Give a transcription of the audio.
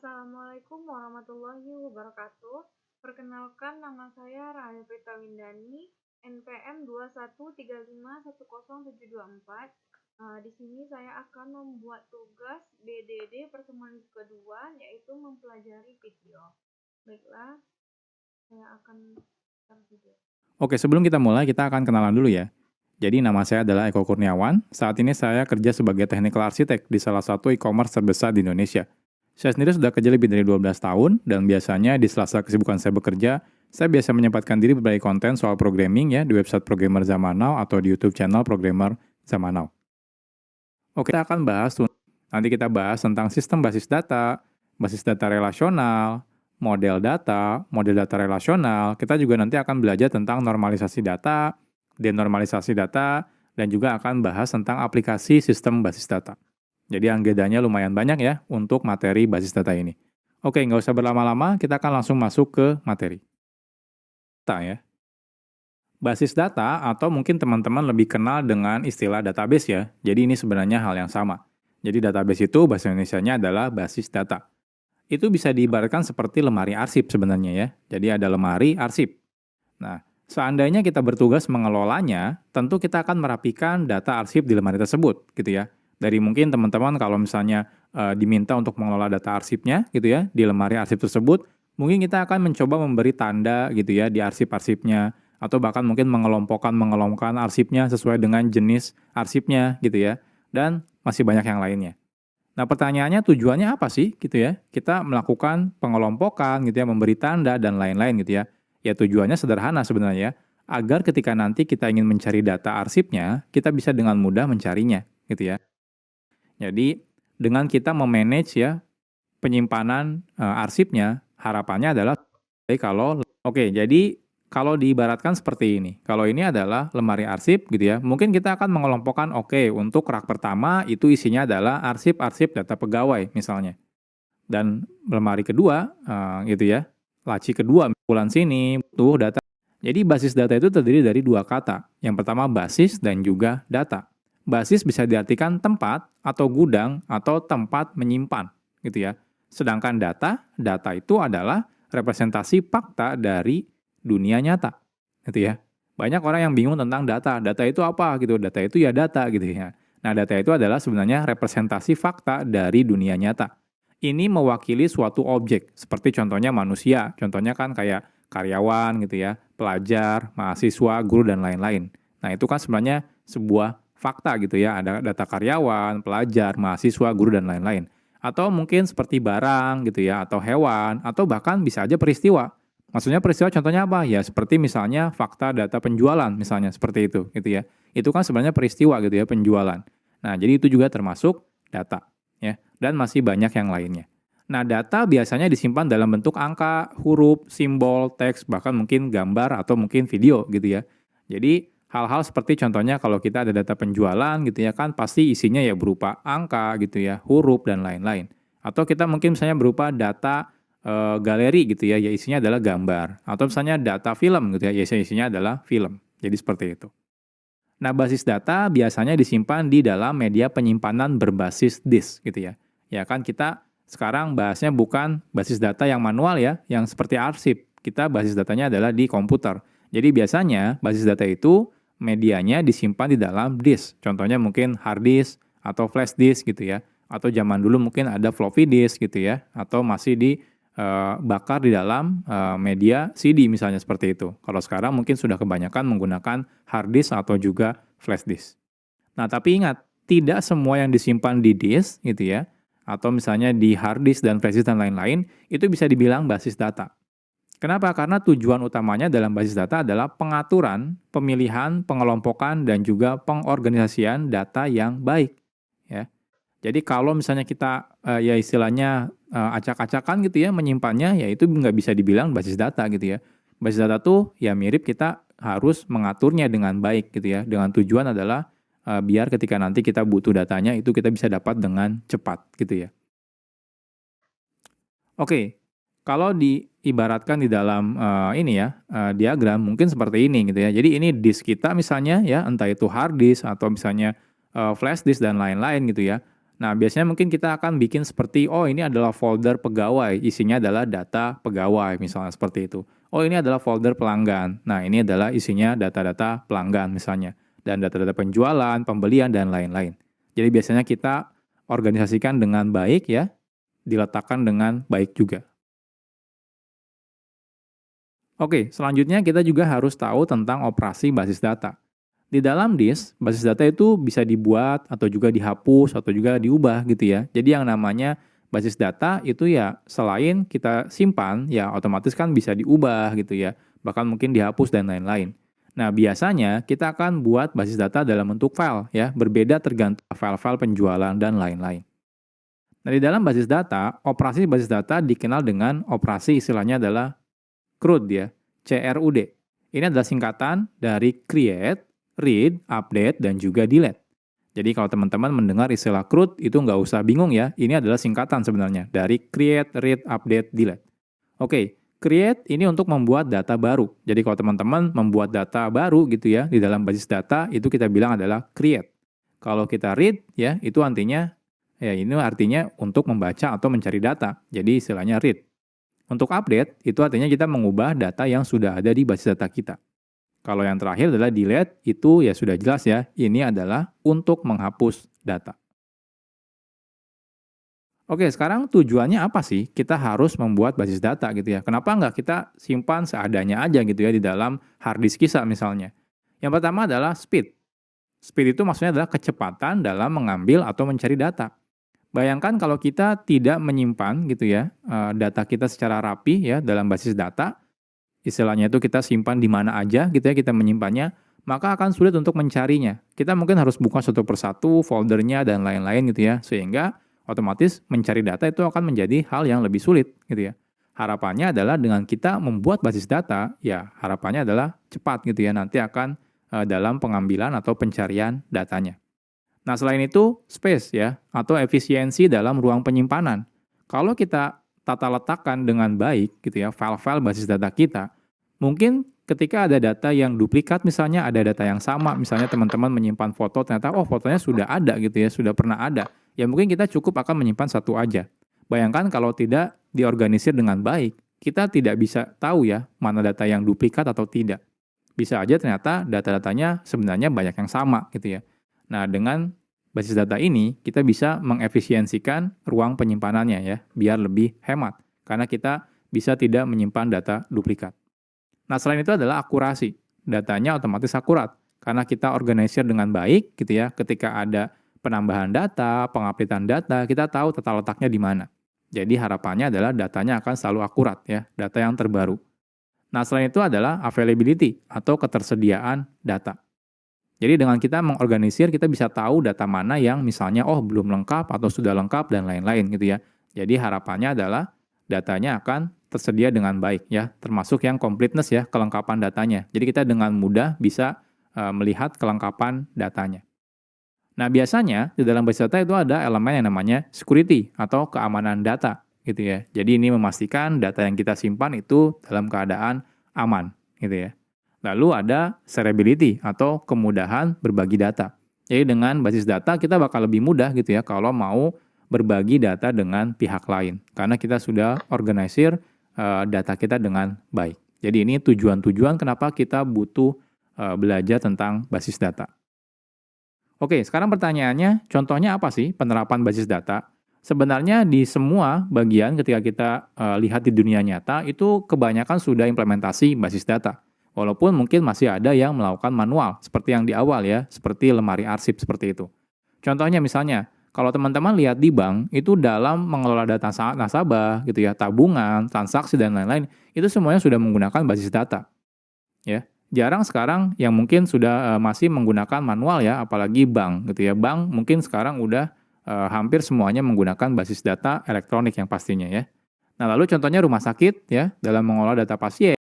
Assalamualaikum warahmatullahi wabarakatuh. Perkenalkan, nama saya Rahel Prita Windani, NPM 213510724. Di sini saya akan membuat tugas BDD pertemuan kedua, yaitu mempelajari video. Baiklah, saya akan start video. Oke, sebelum kita mulai, kita akan kenalan dulu ya. Jadi nama saya adalah Eko Kurniawan. Saat ini saya kerja sebagai technical architect di salah satu e-commerce terbesar di Indonesia. Saya sendiri sudah kerja lebih dari 12 tahun, dan biasanya di sela-sela kesibukan saya bekerja, saya biasa menyempatkan diri berbagi konten soal programming ya di website Programmer Zaman Now atau di YouTube channel Programmer Zaman Now. Oke, kita akan bahas nanti kita bahas tentang sistem basis data relasional, model data relasional. Kita juga nanti akan belajar tentang normalisasi data, denormalisasi data, dan juga akan bahas tentang aplikasi sistem basis data. Jadi agendanya lumayan banyak ya untuk materi basis data ini. Oke, nggak usah berlama-lama, kita akan langsung masuk ke materi. Data ya. Basis data atau mungkin teman-teman lebih kenal dengan istilah database ya. Jadi ini sebenarnya hal yang sama. Jadi database itu bahasa Indonesianya adalah basis data. Itu bisa diibaratkan seperti lemari arsip sebenarnya ya. Jadi ada lemari arsip. Nah, seandainya kita bertugas mengelolanya, tentu kita akan merapikan data arsip di lemari tersebut gitu ya. Dari mungkin teman-teman kalau misalnya diminta untuk mengelola data arsipnya gitu ya, di lemari arsip tersebut, mungkin kita akan mencoba memberi tanda gitu ya di arsip-arsipnya, atau bahkan mungkin mengelompokkan arsipnya sesuai dengan jenis arsipnya gitu ya, dan masih banyak yang lainnya. Nah pertanyaannya tujuannya apa sih gitu ya, kita melakukan pengelompokan gitu ya, memberi tanda dan lain-lain gitu ya. Ya tujuannya sederhana sebenarnya, agar ketika nanti kita ingin mencari data arsipnya, kita bisa dengan mudah mencarinya gitu ya. Jadi dengan kita memanage ya penyimpanan arsipnya, harapannya adalah kalau diibaratkan seperti ini. Kalau ini adalah lemari arsip gitu ya. Mungkin kita akan mengelompokkan untuk rak pertama itu isinya adalah arsip-arsip data pegawai misalnya. Dan lemari kedua gitu ya. Laci kedua bulan sini butuh data. Jadi basis data itu terdiri dari dua kata. Yang pertama basis dan juga data. Basis bisa diartikan tempat atau gudang atau tempat menyimpan gitu ya. Sedangkan data itu adalah representasi fakta dari dunia nyata gitu ya. Banyak orang yang bingung tentang data. Data itu apa gitu? Data itu ya data gitu ya. Nah, data itu adalah sebenarnya representasi fakta dari dunia nyata. Ini mewakili suatu objek, seperti contohnya manusia. Contohnya kan kayak karyawan gitu ya, pelajar, mahasiswa, guru, dan lain-lain. Nah, itu kan sebenarnya sebuah fakta gitu ya, ada data karyawan, pelajar, mahasiswa, guru, dan lain-lain. Atau mungkin seperti barang gitu ya, atau hewan, atau bahkan bisa aja peristiwa. Maksudnya peristiwa contohnya apa? Ya seperti misalnya fakta data penjualan misalnya, seperti itu gitu ya. Itu kan sebenarnya peristiwa gitu ya, penjualan. Nah, jadi itu juga termasuk data ya, dan masih banyak yang lainnya. Nah, data biasanya disimpan dalam bentuk angka, huruf, simbol, teks, bahkan mungkin gambar atau mungkin video gitu ya. Jadi hal-hal seperti contohnya kalau kita ada data penjualan gitu ya kan pasti isinya ya berupa angka gitu ya, huruf dan lain-lain. Atau kita mungkin misalnya berupa data galeri gitu ya isinya adalah gambar. Atau misalnya data film gitu ya isinya adalah film. Jadi seperti itu. Nah, basis data biasanya disimpan di dalam media penyimpanan berbasis disk gitu ya. Ya kan kita sekarang bahasnya bukan basis data yang manual ya, yang seperti arsip. Kita basis datanya adalah di komputer. Jadi biasanya basis data itu medianya disimpan di dalam disk. Contohnya mungkin hard disk atau flash disk gitu ya. Atau zaman dulu mungkin ada floppy disk gitu ya. Atau masih bakar di dalam media CD misalnya seperti itu. Kalau sekarang mungkin sudah kebanyakan menggunakan hard disk atau juga flash disk. Nah, tapi ingat, tidak semua yang disimpan di disk gitu ya, atau misalnya di hard disk dan flash disk dan lain-lain, itu bisa dibilang basis data. Kenapa? Karena tujuan utamanya dalam basis data adalah pengaturan, pemilihan, pengelompokan, dan juga pengorganisasian data yang baik. Ya. Jadi kalau misalnya kita ya istilahnya acak-acakan gitu ya menyimpannya, ya itu nggak bisa dibilang basis data gitu ya. Basis data tuh ya mirip kita harus mengaturnya dengan baik gitu ya. Dengan tujuan adalah biar ketika nanti kita butuh datanya itu kita bisa dapat dengan cepat gitu ya. Oke, kalau diibaratkan di dalam diagram mungkin seperti ini gitu ya. Jadi ini disk kita misalnya ya, entah itu hard disk atau misalnya flash disk dan lain-lain gitu ya. Nah, biasanya mungkin kita akan bikin seperti, oh ini adalah folder pegawai, isinya adalah data pegawai, misalnya seperti itu. Oh ini adalah folder pelanggan, nah ini adalah isinya data-data pelanggan misalnya. Dan data-data penjualan, pembelian, dan lain-lain. Jadi biasanya kita organisasikan dengan baik ya, diletakkan dengan baik juga. Oke, selanjutnya kita juga harus tahu tentang operasi basis data. Di dalam disk, basis data itu bisa dibuat atau juga dihapus atau juga diubah gitu ya. Jadi yang namanya basis data itu ya selain kita simpan, ya otomatis kan bisa diubah gitu ya. Bahkan mungkin dihapus dan lain-lain. Nah, biasanya kita akan buat basis data dalam bentuk file ya, berbeda tergantung file-file penjualan dan lain-lain. Nah, di dalam basis data, operasi basis data dikenal dengan operasi istilahnya adalah CRUD ya, CRUD. Ini adalah singkatan dari create, read, update, dan juga delete. Jadi kalau teman-teman mendengar istilah CRUD itu nggak usah bingung ya, ini adalah singkatan sebenarnya dari create, read, update, delete. Oke, create ini untuk membuat data baru. Jadi kalau teman-teman membuat data baru gitu ya di dalam basis data itu kita bilang adalah create. Kalau kita read ya itu artinya ini artinya untuk membaca atau mencari data. Jadi istilahnya read. Untuk update, itu artinya kita mengubah data yang sudah ada di basis data kita. Kalau yang terakhir adalah delete, itu ya sudah jelas ya, ini adalah untuk menghapus data. Oke, sekarang tujuannya apa sih? Kita harus membuat basis data gitu ya. Kenapa nggak kita simpan seadanya aja gitu ya di dalam hard disk kita misalnya? Yang pertama adalah speed. Speed itu maksudnya adalah kecepatan dalam mengambil atau mencari data. Bayangkan kalau kita tidak menyimpan gitu ya data kita secara rapi ya dalam basis data, istilahnya itu kita simpan di mana aja gitu ya kita menyimpannya, maka akan sulit untuk mencarinya. Kita mungkin harus buka satu persatu foldernya dan lain-lain gitu ya, sehingga otomatis mencari data itu akan menjadi hal yang lebih sulit gitu ya. Harapannya adalah dengan kita membuat basis data, ya harapannya adalah cepat gitu ya, nanti akan dalam pengambilan atau pencarian datanya. Nah, selain itu, space ya, atau efisiensi dalam ruang penyimpanan. Kalau kita tata letakkan dengan baik gitu ya, file-file basis data kita, mungkin ketika ada data yang duplikat misalnya, ada data yang sama, misalnya teman-teman menyimpan foto, ternyata oh fotonya sudah ada gitu ya, sudah pernah ada. Ya mungkin kita cukup akan menyimpan satu aja. Bayangkan kalau tidak diorganisir dengan baik, kita tidak bisa tahu ya, mana data yang duplikat atau tidak. Bisa aja ternyata data-datanya sebenarnya banyak yang sama gitu ya. Nah, dengan basis data ini, kita bisa mengefisiensikan ruang penyimpanannya ya, biar lebih hemat. Karena kita bisa tidak menyimpan data duplikat. Nah, selain itu adalah akurasi. Datanya otomatis akurat. Karena kita organisir dengan baik gitu ya, ketika ada penambahan data, pengupdatean data, kita tahu tata letaknya di mana. Jadi harapannya adalah datanya akan selalu akurat ya, data yang terbaru. Nah, selain itu adalah availability atau ketersediaan data. Jadi dengan kita mengorganisir, kita bisa tahu data mana yang misalnya oh belum lengkap atau sudah lengkap dan lain-lain gitu ya. Jadi harapannya adalah datanya akan tersedia dengan baik ya, termasuk yang completeness ya, kelengkapan datanya. Jadi kita dengan mudah bisa melihat kelengkapan datanya. Nah, biasanya di dalam basis data itu ada elemen yang namanya security atau keamanan data gitu ya. Jadi ini memastikan data yang kita simpan itu dalam keadaan aman gitu ya. Lalu ada shareability atau kemudahan berbagi data. Jadi dengan basis data kita bakal lebih mudah gitu ya kalau mau berbagi data dengan pihak lain. Karena kita sudah organisir data kita dengan baik. Jadi ini tujuan-tujuan kenapa kita butuh belajar tentang basis data. Oke, sekarang pertanyaannya, contohnya apa sih penerapan basis data? Sebenarnya di semua bagian ketika kita lihat di dunia nyata, itu kebanyakan sudah implementasi basis data. Walaupun mungkin masih ada yang melakukan manual, seperti yang di awal ya, seperti lemari arsip seperti itu. Contohnya misalnya, kalau teman-teman lihat di bank, itu dalam mengelola data nasabah, gitu ya, tabungan, transaksi, dan lain-lain, itu semuanya sudah menggunakan basis data. Ya. Jarang sekarang yang mungkin sudah masih menggunakan manual ya, apalagi bank gitu ya. Bank mungkin sekarang udah hampir semuanya menggunakan basis data elektronik yang pastinya ya. Nah, lalu contohnya rumah sakit ya, dalam mengolah data pasien